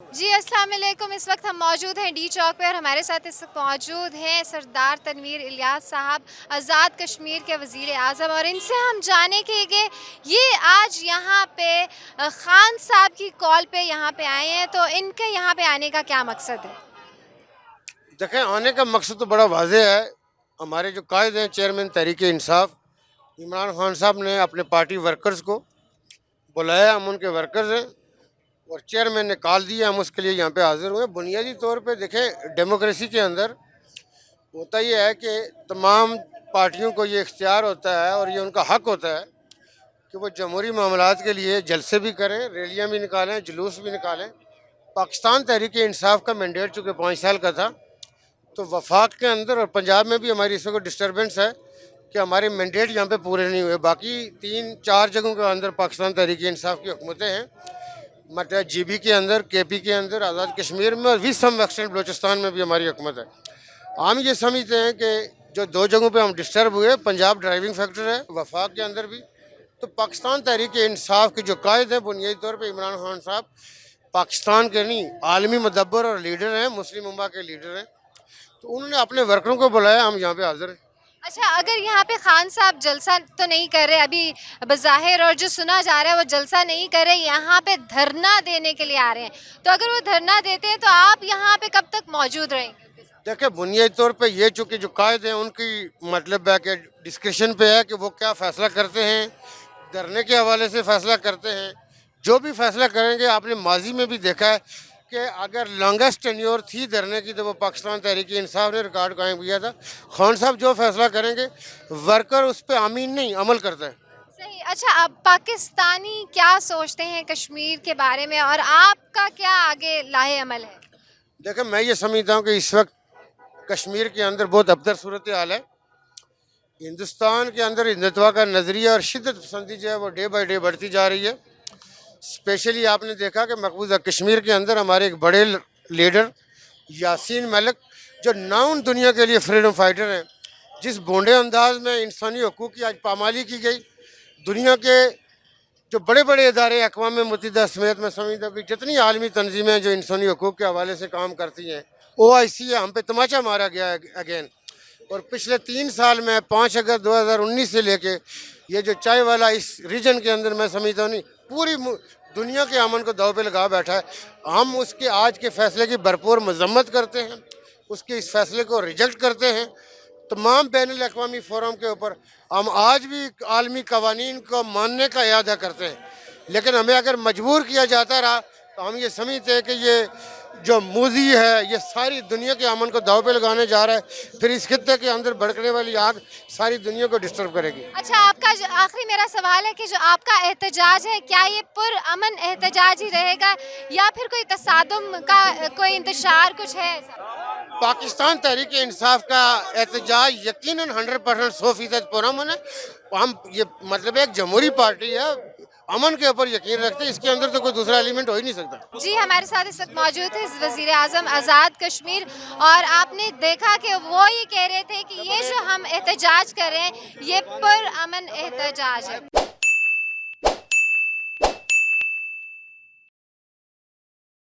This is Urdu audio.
جی السلام علیکم۔ اس وقت ہم موجود ہیں ڈی چوک پہ اور ہمارے ساتھ اس وقت موجود ہیں سردار تنویر الیاس صاحب، آزاد کشمیر کے وزیر اعظم، اور ان سے ہم جانیں کہ یہ آج یہاں پہ خان صاحب کی کال پہ یہاں پہ آئے ہیں، تو ان کے یہاں پہ آنے کا کیا مقصد ہے؟ دیکھیں، آنے کا مقصد تو بڑا واضح ہے۔ ہمارے جو قائد ہیں، چیئرمین تحریک انصاف عمران خان صاحب نے اپنے پارٹی ورکرز کو بلایا، ہم ان کے ورکرز ہیں اور چیئرمین نے کال دی، ہم اس کے لیے یہاں پہ حاضر ہوئے۔ بنیادی طور پہ دیکھیں، ڈیموکریسی کے اندر ہوتا یہ ہے کہ تمام پارٹیوں کو یہ اختیار ہوتا ہے اور یہ ان کا حق ہوتا ہے کہ وہ جمہوری معاملات کے لیے جلسے بھی کریں، ریلیاں بھی نکالیں، جلوس بھی نکالیں۔ پاکستان تحریک انصاف کا مینڈیٹ چونکہ 5 سال کا تھا، تو وفاق کے اندر اور پنجاب میں بھی ہماری اس وقت ڈسٹربنس ہے کہ ہمارے مینڈیٹ یہاں پہ پورے نہیں ہوئے۔ باقی 3-4 جگہوں کے اندر پاکستان تحریک انصاف کی حکومتیں ہیں، مطلب جی بی کے اندر، کے پی کے اندر، آزاد کشمیر میں، اور سم ایکسٹینٹ بلوچستان میں بھی ہماری حکومت ہے۔ ہم یہ سمجھتے ہیں کہ جو 2 جگہوں پہ ہم ڈسٹرب ہوئے، پنجاب ڈرائیونگ فیکٹر ہے، وفاق کے اندر بھی، تو پاکستان تحریک انصاف کے جو قائد ہیں بنیادی طور پہ عمران خان صاحب پاکستان کے نہیں، عالمی مدبر اور لیڈر ہیں، مسلم امہ کے لیڈر ہیں، تو انہوں نے اپنے ورکروں کو بلایا، ہم یہاں پہ حاضر ہیں۔ اچھا، اگر یہاں پہ خان صاحب جلسہ تو نہیں کر رہے ابھی بظاہر، اور جو سنا جا رہا ہے وہ جلسہ نہیں کر رہے، یہاں پہ دھرنا دینے کے لیے آ رہے ہیں، تو اگر وہ دھرنا دیتے ہیں تو آپ یہاں پہ کب تک موجود رہیں گے؟ دیکھیں، بنیادی طور پہ یہ چونکہ جو قائد ہیں ان کی مطلب ہے کہ ڈسکرشن پہ ہے کہ وہ کیا فیصلہ کرتے ہیں، دھرنے کے حوالے سے فیصلہ کرتے ہیں، جو بھی فیصلہ کریں گے۔ آپ نے ماضی میں بھی دیکھا ہے کہ اگر لانگسٹ ٹینیور تھی دھرنے کی تو وہ پاکستان تحریک انصاف نے ریکارڈ قائم کیا تھا۔ خان صاحب جو فیصلہ کریں گے، ورکر اس پہ آمین نہیں، عمل کرتا ہے۔ صحیح۔ اچھا، اب پاکستانی کیا سوچتے ہیں کشمیر کے بارے میں، اور آپ کا کیا آگے لاہے عمل ہے؟ دیکھیں، میں یہ سمجھتا ہوں کہ اس وقت کشمیر کے اندر بہت ابتر صورتحال ہے۔ ہندوستان کے اندر ہندوتوا کا نظریہ اور شدت پسندی جو ہے وہ ڈے بائی ڈے بڑھتی جا رہی ہے۔ اسپیشلی آپ نے دیکھا کہ مقبوضہ کشمیر کے اندر ہمارے ایک بڑے لیڈر یاسین ملک، جو ناؤن دنیا کے لیے فریڈم فائٹر ہیں، جس گونڈے انداز میں انسانی حقوق کی آج پامالی کی گئی، دنیا کے جو بڑے بڑے ادارے، اقوام متحدہ سمیت میں سمجھتا کہ جتنی عالمی تنظیمیں جو انسانی حقوق کے حوالے سے کام کرتی ہیں، OIC ہے، ہم پہ تماچا مارا گیا ہے اگین۔ اور پچھلے 3 سال میں 5 اگست 2019 سے لے کے یہ جو چائے والا اس ریجن کے اندر میں سمجھتا ہوں نہیں، پوری دنیا کے امن کو داؤ پہ لگا بیٹھا ہے۔ ہم اس کے آج کے فیصلے کی بھرپور مذمت کرتے ہیں، اس کے اس فیصلے کو ریجیکٹ کرتے ہیں۔ تمام بین الاقوامی فورم کے اوپر ہم آج بھی عالمی قوانین کو ماننے کا اعادہ کرتے ہیں، لیکن ہمیں اگر مجبور کیا جاتا رہا تو ہم یہ سمجھتے ہیں کہ یہ جو موذی ہے یہ ساری دنیا کے امن کو داؤ پہ لگانے جا رہا ہے، پھر اس خطے کے اندر بھڑکنے والی آگ ساری دنیا کو ڈسٹرب کرے گی۔ اچھا، آپ کا آخری میرا سوال ہے کہ جو آپ کا احتجاج ہے، کیا یہ پر امن احتجاج ہی رہے گا یا پھر کوئی تصادم کا کوئی انتشار کچھ ہے ایسا؟ پاکستان تحریک انصاف کا احتجاج یقیناً 100% 100% پرامن ہے۔ ہم یہ مطلب ایک جمہوری پارٹی ہے، امن کے اوپر یقین رکھتے ہیں، اس کے اندر تو کوئی دوسرا ایلیمنٹ ہو ہی نہیں سکتا۔ جی، ہمارے ساتھ اس وقت موجود ہے وزیر اعظم آزاد کشمیر، اور آپ نے دیکھا کہ وہ یہ کہہ رہے تھے کہ یہ جو ہم احتجاج کر رہے ہیں یہ پر امن احتجاج ہے۔